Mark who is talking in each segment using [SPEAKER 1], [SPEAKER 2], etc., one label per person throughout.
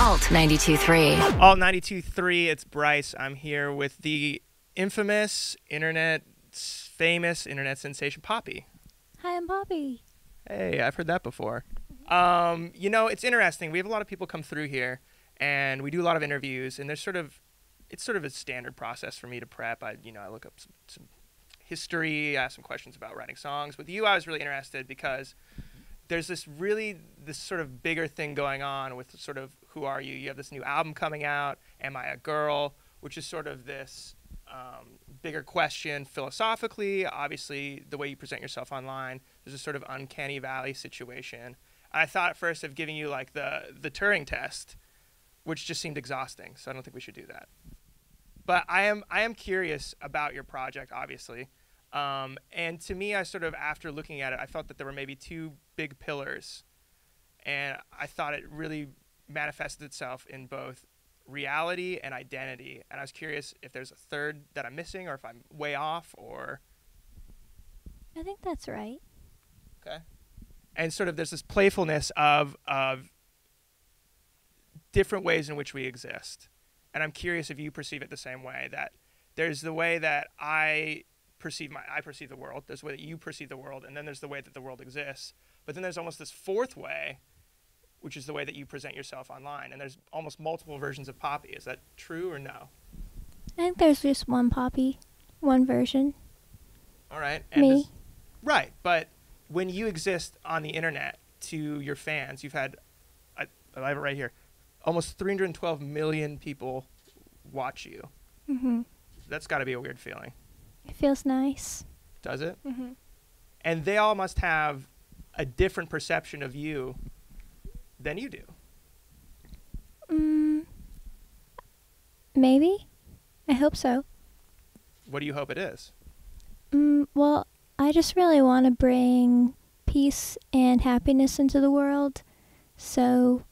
[SPEAKER 1] Alt 92.3.
[SPEAKER 2] Alt 92.3, it's Bryce. I'm here with the infamous, famous internet sensation, Poppy.
[SPEAKER 3] Hi, I'm Poppy.
[SPEAKER 2] Hey, I've heard that before. You know, it's interesting. We have a lot of people come through here, and we do a lot of interviews, and it's sort of a standard process for me to prep. I look up some history, ask some questions about writing songs. With you, I was really interested because there's this sort of bigger thing going on with sort of who are you? You have this new album coming out, Am I a Girl? Which is sort of this bigger question philosophically. Obviously, the way you present yourself online, there's a sort of uncanny valley situation. I thought at first of giving you like the Turing test, which just seemed exhausting, so I don't think we should do that. But I am curious about your project, obviously. And to me, I sort of, after looking at it, I felt that there were maybe two big pillars. And I thought it really manifested itself in both reality and identity. And I was curious if there's a third that I'm missing or if I'm way off or...
[SPEAKER 3] I think that's right.
[SPEAKER 2] Okay. And sort of there's this playfulness of different ways in which we exist. And I'm curious if you perceive it the same way, that there's the way that I perceive the world, there's the way that you perceive the world, and then there's the way that the world exists. But then there's almost this fourth way, which is the way that you present yourself online. And there's almost multiple versions of Poppy. Is that true or no?
[SPEAKER 3] I think there's just one Poppy, one version.
[SPEAKER 2] All right. And
[SPEAKER 3] Me.
[SPEAKER 2] Right. But when you exist on the internet to your fans, you've had, I have it right here, almost 312 million people watch you.
[SPEAKER 3] Mm-hmm.
[SPEAKER 2] That's got to be a weird feeling.
[SPEAKER 3] It feels nice.
[SPEAKER 2] Does it?
[SPEAKER 3] Mm-hmm.
[SPEAKER 2] And they all must have a different perception of you than you do.
[SPEAKER 3] Maybe. I hope so.
[SPEAKER 2] What do you hope it is?
[SPEAKER 3] Well, I just really want to bring peace and happiness into the world. So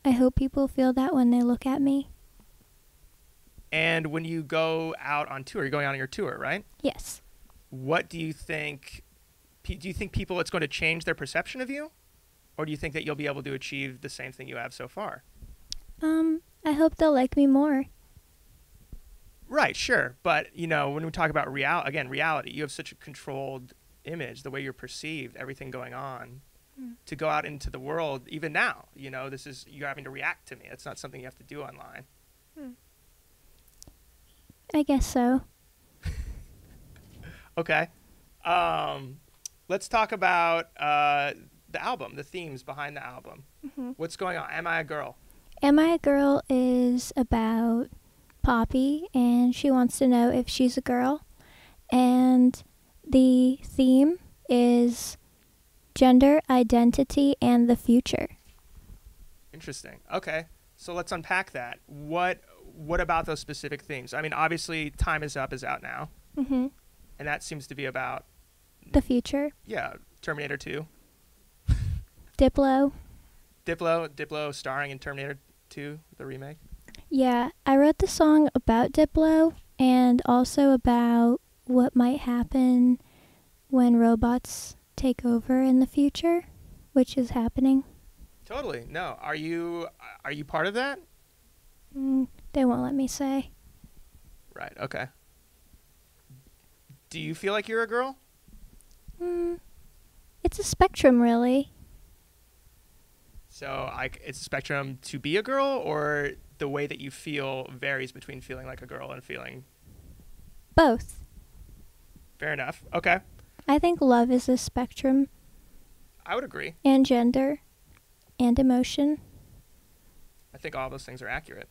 [SPEAKER 3] I hope people feel that when they look at me.
[SPEAKER 2] And when you go out on tour, you're going out on your tour, right?
[SPEAKER 3] Yes.
[SPEAKER 2] What do you think? Do you think people, it's going to change their perception of you? Or do you think that you'll be able to achieve the same thing you have so far?
[SPEAKER 3] I hope they'll like me more.
[SPEAKER 2] Right, sure. But, you know, when we talk about reality, you have such a controlled image, the way you're perceived, everything going on. To go out into the world, even now, you know, you're having to react to me. It's not something you have to do online.
[SPEAKER 3] I guess so.
[SPEAKER 2] Okay. Let's talk about the album, the themes behind the album.
[SPEAKER 3] Mm-hmm.
[SPEAKER 2] What's going on? Am I a Girl?
[SPEAKER 3] Am I a Girl is about Poppy, and she wants to know if she's a girl. And the theme is gender, identity, and the future.
[SPEAKER 2] Interesting. Okay. So let's unpack that. What about those specific themes? I mean, obviously, Time Is Up is out now.
[SPEAKER 3] Mm-hmm.
[SPEAKER 2] And that seems to be about...
[SPEAKER 3] The future.
[SPEAKER 2] Yeah, Terminator 2.
[SPEAKER 3] Diplo.
[SPEAKER 2] Diplo starring in Terminator 2, the remake.
[SPEAKER 3] Yeah, I wrote the song about Diplo and also about what might happen when robots take over in the future, which is happening.
[SPEAKER 2] Totally. No. Are you part of that?
[SPEAKER 3] They won't let me say.
[SPEAKER 2] Right. Okay. Do you feel like you're a girl?
[SPEAKER 3] It's a spectrum, really.
[SPEAKER 2] So it's a spectrum to be a girl, or the way that you feel varies between feeling like a girl and feeling...
[SPEAKER 3] Both.
[SPEAKER 2] Fair enough. Okay.
[SPEAKER 3] I think love is a spectrum.
[SPEAKER 2] I would agree.
[SPEAKER 3] And gender. And emotion.
[SPEAKER 2] I think all those things are accurate.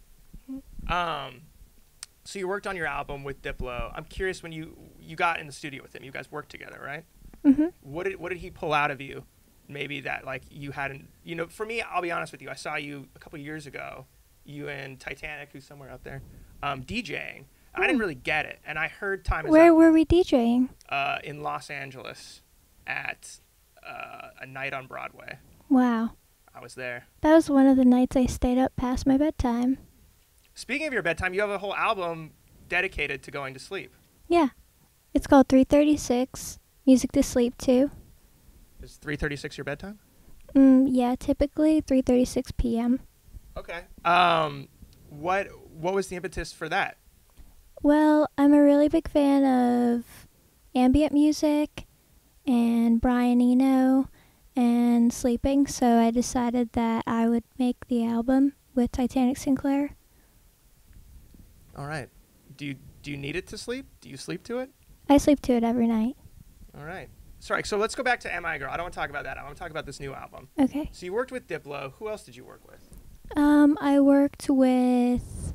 [SPEAKER 2] So you worked on your album with Diplo. I'm curious, when you got in the studio with him, you guys worked together, right?
[SPEAKER 3] Mm-hmm.
[SPEAKER 2] What did he pull out of you? Maybe that like you hadn't, you know, for me, I'll be honest with you. I saw you a couple years ago, you and Titanic, who's somewhere out there, DJing. I didn't really get it. And I heard Time Is Up.
[SPEAKER 3] Where were we DJing?
[SPEAKER 2] In Los Angeles at a night on Broadway.
[SPEAKER 3] Wow.
[SPEAKER 2] I was there.
[SPEAKER 3] That was one of the nights I stayed up past my bedtime.
[SPEAKER 2] Speaking of your bedtime, you have a whole album dedicated to going to sleep.
[SPEAKER 3] Yeah. It's called 336, Music to Sleep To.
[SPEAKER 2] Is 3:36 your bedtime?
[SPEAKER 3] Yeah, typically 3:36 p.m.
[SPEAKER 2] Okay. What was the impetus for that?
[SPEAKER 3] Well, I'm a really big fan of ambient music and Brian Eno and sleeping, so I decided that I would make the album with Titanic Sinclair.
[SPEAKER 2] All right. Do you need it to sleep? Do you sleep to it?
[SPEAKER 3] I sleep to it every night.
[SPEAKER 2] All right. Sorry. So let's go back to Am I a Girl? I don't want to talk about that. I want to talk about this new album.
[SPEAKER 3] Okay.
[SPEAKER 2] So you worked with Diplo. Who else did you work with?
[SPEAKER 3] I worked with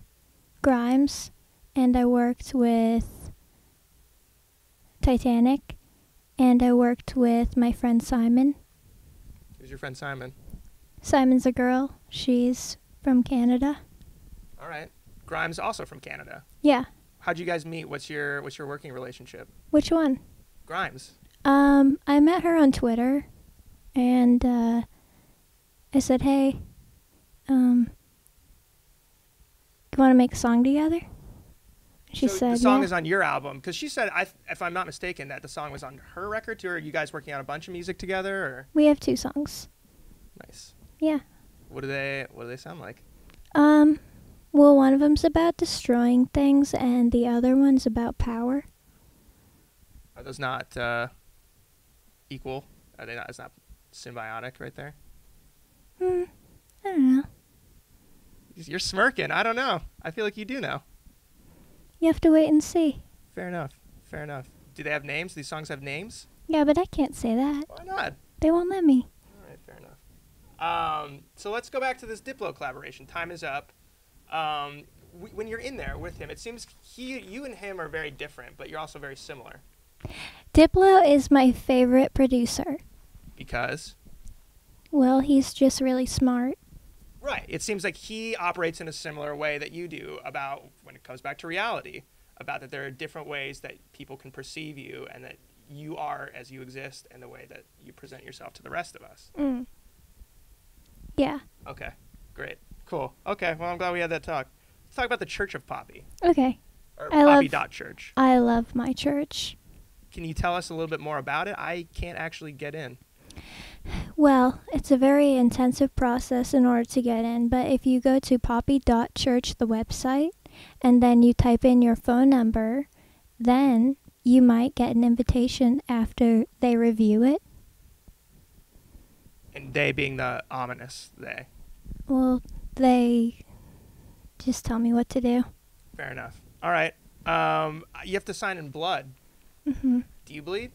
[SPEAKER 3] Grimes, and I worked with Titanic, and I worked with my friend Simon.
[SPEAKER 2] Who's your friend Simon?
[SPEAKER 3] Simon's a girl. She's from Canada.
[SPEAKER 2] All right. Grimes also from Canada.
[SPEAKER 3] Yeah.
[SPEAKER 2] How'd you guys meet? What's your working relationship?
[SPEAKER 3] Which one?
[SPEAKER 2] Grimes.
[SPEAKER 3] I met her on Twitter, and I said, "Hey, you want to make a song together?" She
[SPEAKER 2] so
[SPEAKER 3] said,
[SPEAKER 2] the song
[SPEAKER 3] "Yeah."
[SPEAKER 2] is on your album because she said, if I'm not mistaken, that the song was on her record too. Or are you guys working on a bunch of music together? Or?
[SPEAKER 3] We have 2 songs.
[SPEAKER 2] Nice.
[SPEAKER 3] Yeah.
[SPEAKER 2] What do they sound like?
[SPEAKER 3] Well, one of them's about destroying things, and the other one's about power.
[SPEAKER 2] Are those not equal? Are they not? It's not symbiotic right there.
[SPEAKER 3] I don't know.
[SPEAKER 2] You're smirking. I don't know. I feel like you do know.
[SPEAKER 3] You have to wait and see.
[SPEAKER 2] Fair enough. Fair enough. Do they have names? These songs have names?
[SPEAKER 3] Yeah, but I can't say that.
[SPEAKER 2] Why not?
[SPEAKER 3] They won't let me.
[SPEAKER 2] All right, fair enough. So let's go back to this Diplo collaboration. Time is up. When you're in there with him, it seems you and him are very different, but you're also very similar.
[SPEAKER 3] Diplo is my favorite producer.
[SPEAKER 2] Because?
[SPEAKER 3] Well, he's just really smart.
[SPEAKER 2] Right. It seems like he operates in a similar way that you do about when it comes back to reality, about that there are different ways that people can perceive you and that you are as you exist and the way that you present yourself to the rest of us.
[SPEAKER 3] Yeah.
[SPEAKER 2] Okay. Great. Cool. Okay. Well, I'm glad we had that talk. Let's talk about the Church of Poppy.
[SPEAKER 3] Okay.
[SPEAKER 2] Or Poppy.Church.
[SPEAKER 3] I love my church.
[SPEAKER 2] Can you tell us a little bit more about it? I can't actually get in.
[SPEAKER 3] Well, it's a very intensive process in order to get in, but if you go to Poppy.Church, the website, and then you type in your phone number, then you might get an invitation after they review it.
[SPEAKER 2] And they being the ominous they.
[SPEAKER 3] Well, they just tell me what to do.
[SPEAKER 2] Fair enough. All right. You have to sign in blood.
[SPEAKER 3] Mm-hmm.
[SPEAKER 2] Do you bleed?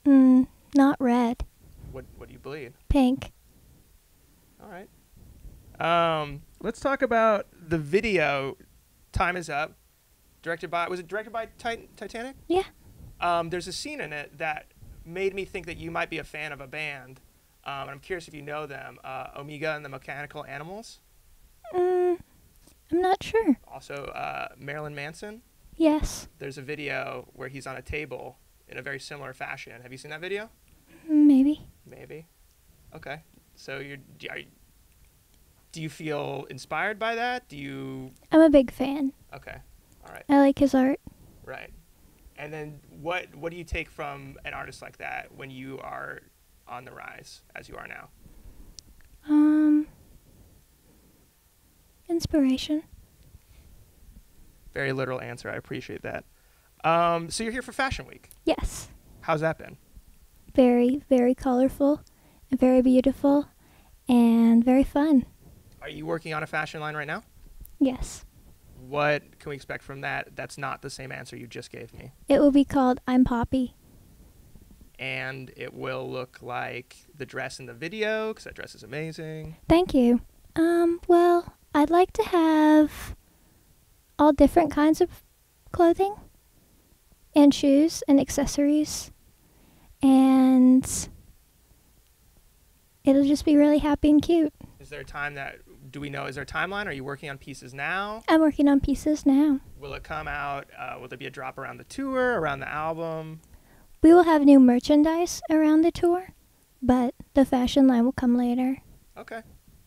[SPEAKER 3] Not red.
[SPEAKER 2] What do you bleed?
[SPEAKER 3] Pink.
[SPEAKER 2] All right. Let's talk about the video. Time is up. Was it directed by Titanic?
[SPEAKER 3] Yeah.
[SPEAKER 2] There's a scene in it that made me think that you might be a fan of a band. And I'm curious if you know them. Omega and the Mechanical Animals.
[SPEAKER 3] I'm not sure.
[SPEAKER 2] Also, Marilyn Manson.
[SPEAKER 3] Yes.
[SPEAKER 2] There's a video where he's on a table in a very similar fashion. Have you seen that video?
[SPEAKER 3] Maybe.
[SPEAKER 2] Maybe. Okay. So do you feel inspired by that?
[SPEAKER 3] I'm a big fan.
[SPEAKER 2] Okay. All right.
[SPEAKER 3] I like his art.
[SPEAKER 2] Right. And then what do you take from an artist like that when you are on the rise as you are now?
[SPEAKER 3] Inspiration.
[SPEAKER 2] Very literal answer. I appreciate that. So you're here for Fashion Week.
[SPEAKER 3] Yes.
[SPEAKER 2] How's that been?
[SPEAKER 3] Very, very colorful, and very beautiful, and very fun.
[SPEAKER 2] Are you working on a fashion line right now?
[SPEAKER 3] Yes.
[SPEAKER 2] What can we expect from that? That's not the same answer you just gave me.
[SPEAKER 3] It will be called I'm Poppy.
[SPEAKER 2] And it will look like the dress in the video, because that dress is amazing.
[SPEAKER 3] Thank you. Well, I'd like to have all different kinds of clothing and shoes and accessories, and it'll just be really happy and cute.
[SPEAKER 2] Is there a timeline? Are you working on pieces now?
[SPEAKER 3] I'm working on pieces now.
[SPEAKER 2] Will it come out? Will there be a drop around the tour, around the album?
[SPEAKER 3] We will have new merchandise around the tour, but the fashion line will come later.
[SPEAKER 2] Okay.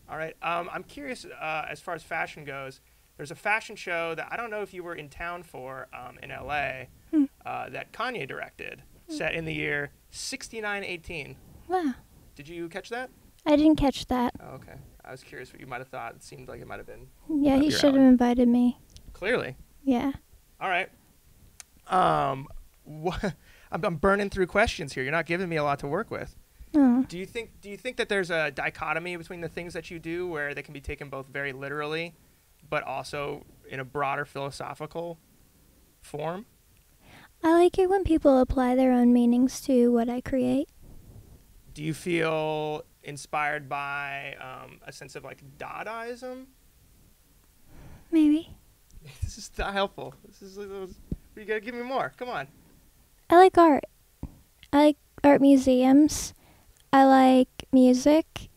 [SPEAKER 2] All right. I'm curious, as far as fashion goes, there's a fashion show that I don't know if you were in town for in L.A. That Kanye directed, set in the year 6918.
[SPEAKER 3] Wow.
[SPEAKER 2] Did you catch that?
[SPEAKER 3] I didn't catch that.
[SPEAKER 2] Oh, okay. I was curious what you might have thought. It seemed like it might have been.
[SPEAKER 3] Yeah,
[SPEAKER 2] up
[SPEAKER 3] he
[SPEAKER 2] your
[SPEAKER 3] should have
[SPEAKER 2] alley.
[SPEAKER 3] invited me.
[SPEAKER 2] Clearly.
[SPEAKER 3] Yeah.
[SPEAKER 2] All right. What, I'm burning through questions here. You're not giving me a lot to work with.
[SPEAKER 3] Oh.
[SPEAKER 2] Do you think that there's a dichotomy between the things that you do where they can be taken both very literally, but also in a broader philosophical form?
[SPEAKER 3] I like it when people apply their own meanings to what I create.
[SPEAKER 2] Do you feel inspired by a sense of like Dadaism?
[SPEAKER 3] Maybe.
[SPEAKER 2] This is not helpful. You gotta give me more. Come on.
[SPEAKER 3] I like art. I like art museums. I like music.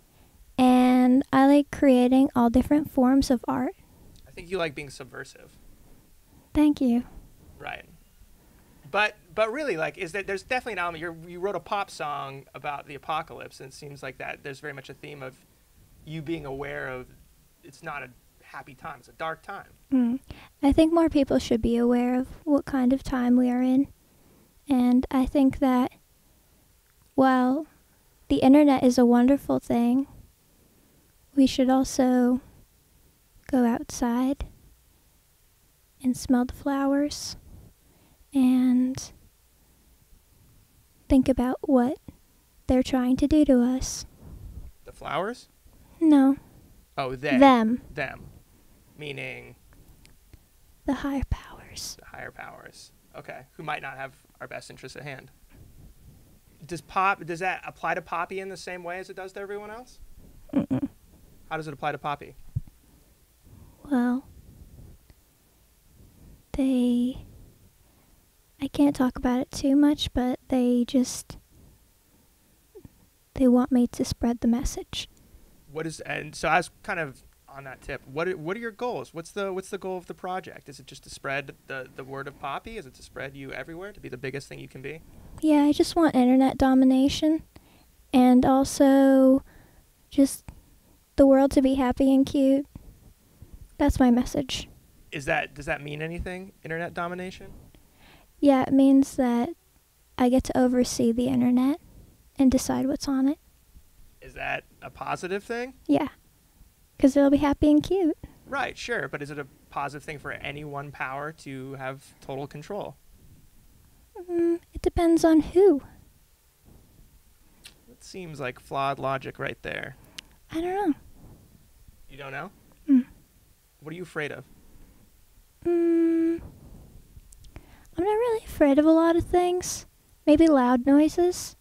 [SPEAKER 3] And I like creating all different forms of art.
[SPEAKER 2] I think you like being subversive.
[SPEAKER 3] Thank you.
[SPEAKER 2] Right. But really, like, there's definitely an element. You wrote a pop song about the apocalypse, and it seems like that there's very much a theme of you being aware of it's not a happy time, it's a dark time.
[SPEAKER 3] I think more people should be aware of what kind of time we are in. And I think that while the internet is a wonderful thing, we should also go outside and smell the flowers and think about what they're trying to do to us.
[SPEAKER 2] The flowers?
[SPEAKER 3] No,
[SPEAKER 2] Oh, they.
[SPEAKER 3] them,
[SPEAKER 2] Them. Meaning
[SPEAKER 3] the higher powers.
[SPEAKER 2] the higher powers. Okay. Who might not have our best interests at hand. Does that apply to Poppy in the same way as it does to everyone else?
[SPEAKER 3] Mm-mm.
[SPEAKER 2] How does it apply to Poppy?
[SPEAKER 3] Well, I can't talk about it too much, but they want me to spread the message.
[SPEAKER 2] And so I was kind of on that tip. What are your goals? What's the goal of the project? Is it just to spread the word of Poppy? Is it to spread you everywhere, to be the biggest thing you can be?
[SPEAKER 3] Yeah, I just want internet domination and also just the world to be happy and cute. That's my message.
[SPEAKER 2] Does that mean anything? Internet domination?
[SPEAKER 3] Yeah, it means that I get to oversee the internet and decide what's on it.
[SPEAKER 2] Is that a positive thing?
[SPEAKER 3] Yeah, because it'll be happy and cute.
[SPEAKER 2] Right, sure, but is it a positive thing for any one power to have total control?
[SPEAKER 3] It depends on who.
[SPEAKER 2] It seems like flawed logic right there.
[SPEAKER 3] I don't know.
[SPEAKER 2] You don't know? What are you afraid of?
[SPEAKER 3] I'm not really afraid of a lot of things. Maybe loud noises.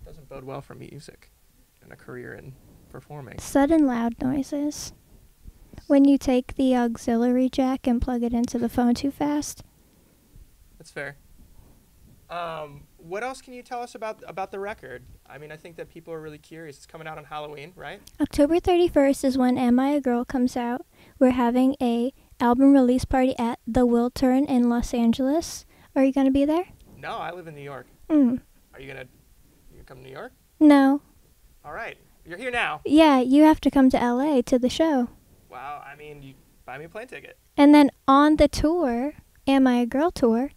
[SPEAKER 2] Doesn't bode well for music and a career in performing.
[SPEAKER 3] Sudden loud noises. When you take the auxiliary jack and plug it into the phone too fast.
[SPEAKER 2] That's fair. What else can you tell us about the record? I mean, I think that people are really curious. It's coming out on Halloween, right?
[SPEAKER 3] October 31st is when Am I a Girl comes out. We're having a album release party at the Wiltern in Los Angeles. Are you going to be there?
[SPEAKER 2] No, I live in New York. Are you gonna come to New York?
[SPEAKER 3] No.
[SPEAKER 2] All right, you're here now.
[SPEAKER 3] Yeah, you have to come to LA to the show.
[SPEAKER 2] Wow, I mean, you buy me a plane ticket.
[SPEAKER 3] And then on the tour, Am I a Girl tour,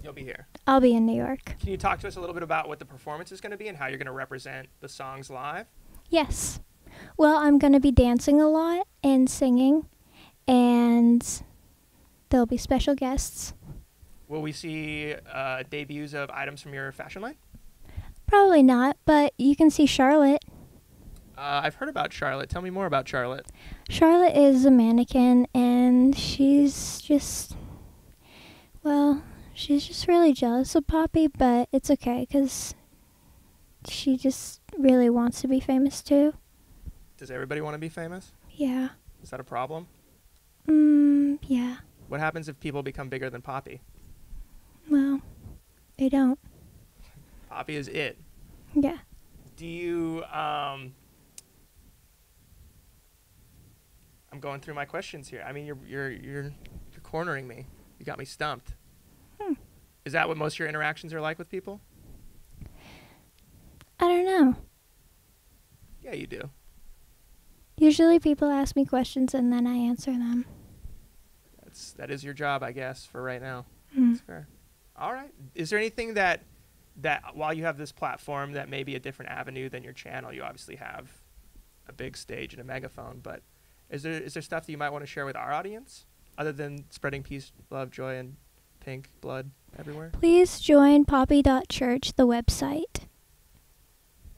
[SPEAKER 2] You'll be here.
[SPEAKER 3] I'll be in New York.
[SPEAKER 2] Can you talk to us a little bit about what the performance is going to be and how you're going to represent the songs live?
[SPEAKER 3] Yes. Well, I'm going to be dancing a lot and singing, and there'll be special guests.
[SPEAKER 2] Will we see debuts of items from your fashion line?
[SPEAKER 3] Probably not, but you can see Charlotte.
[SPEAKER 2] I've heard about Charlotte. Tell me more about Charlotte.
[SPEAKER 3] Charlotte is a mannequin, and she's just really jealous of Poppy, but it's okay because she just really wants to be famous too.
[SPEAKER 2] Does everybody want to be famous?
[SPEAKER 3] Yeah.
[SPEAKER 2] Is that a problem?
[SPEAKER 3] Yeah.
[SPEAKER 2] What happens if people become bigger than Poppy?
[SPEAKER 3] Well, they don't.
[SPEAKER 2] Poppy is it.
[SPEAKER 3] Yeah.
[SPEAKER 2] Do you, I'm going through my questions here. I mean, you're cornering me. You got me stumped. Is that what most of your interactions are like with people?
[SPEAKER 3] I don't know.
[SPEAKER 2] Yeah, you do.
[SPEAKER 3] Usually people ask me questions and then I answer them.
[SPEAKER 2] That is your job, I guess, for right now. That's fair. All right. Is there anything that while you have this platform that may be a different avenue than your channel, you obviously have a big stage and a megaphone. But is there stuff that you might want to share with our audience other than spreading peace, love, joy, and pink blood everywhere?
[SPEAKER 3] Please join poppy.church, the website.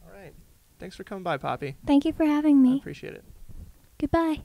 [SPEAKER 2] All right. Thanks for coming by, Poppy.
[SPEAKER 3] Thank you for having
[SPEAKER 2] I
[SPEAKER 3] me.
[SPEAKER 2] appreciate it.
[SPEAKER 3] Goodbye.